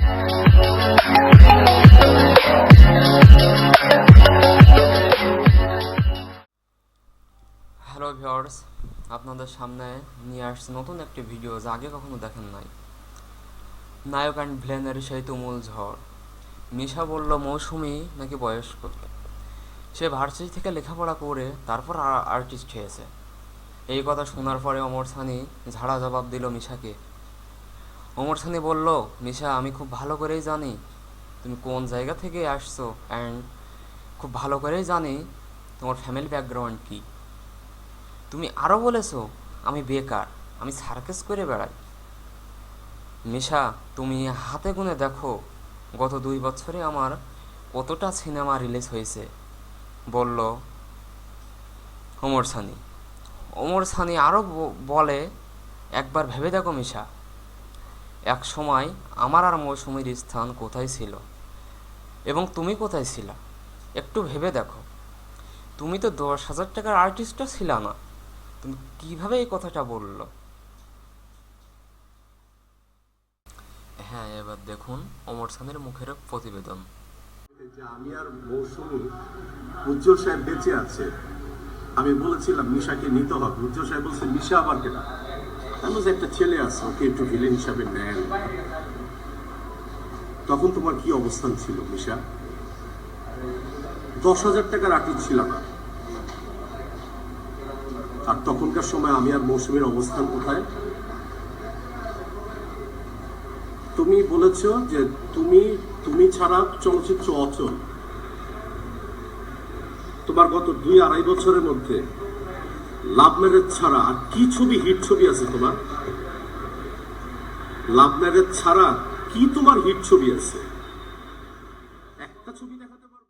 Hello viewers, আপনাদের সামনে নিয়ে আসছে নতুন একটি ভিডিও যা আগে কখনো দেখেন নাই। নায়ক অ্যান্ড ভিলেনের সেই তুমুল ঝড়। মিশা বলল মৌসুমী নাকি বয়স্ক, সে ভার্সিটি থেকে লেখাপড়া করে তারপর আর্টিস্ট হয়েছে। এই কথা শোনার পরে ওমর সানি ঝাড়া জবাব দিল মিশাকে। ওমর সানি বলল, মিশা, আমি খুব ভালো করেই জানি তুমি কোন জায়গা থেকে আসছো, অ্যান্ড খুব ভালো করেই জানি তোমার ফ্যামিলি ব্যাকগ্রাউন্ড কী। তুমি আরও বলেছো আমি বেকার, আমি সার্কাস করে বেড়াই। মিশা, তুমি হাতে গুনে দেখো গত 2 বছরে আমার কতটা সিনেমা রিলিজ হয়েছে, বলল ওমর সানি। ওমর সানি আরও বলে, একবার ভেবে দেখো মিশা, এক সময় আমার আর মৌসুমীর স্থান কোথায় ছিল এবং তুমি কোথায় ছিলা একটু ভেবে দেখো। তুমি তো 10,000 টাকার আর্টিস্টও ছিল না, তুমি কিভাবে এই কথাটা বললো? হ্যাঁ, এবার দেখুন ওমর সানির মুখের প্রতিবেদন। যে আমি আর মৌসুমী, উজ্জ্বল সাহেব বেঁচে আছে, আমি বলেছিলাম মিশাকে নিতে হবে। উজ্জ্বল সাহেব বলছে মিশা আবার কেনা, আমি যে একটা ছেলে আছে ওকে একটু ভিলেন হিসাবে নেন। তখন তোমার কি অবস্থান ছিল মিশা? 10,000 টাকার আর্টিস্ট ছিল না। আর তখনকার সময় আমি আর মৌসুমীর অবস্থান কোথায়? তুমি বলেছ যে তুমি ছাড়া চলচ্চিত্র অচল। তোমার গত 2-2.5 বছরের মধ্যে লাভ ম্যারেজ ছাড়া আর কি ছবি হিট ছবি আছে তোমার? লাভ ম্যারেজ ছাড়া কি তোমার হিট ছবি আছে? একটা ছবি দেখাতে পারো?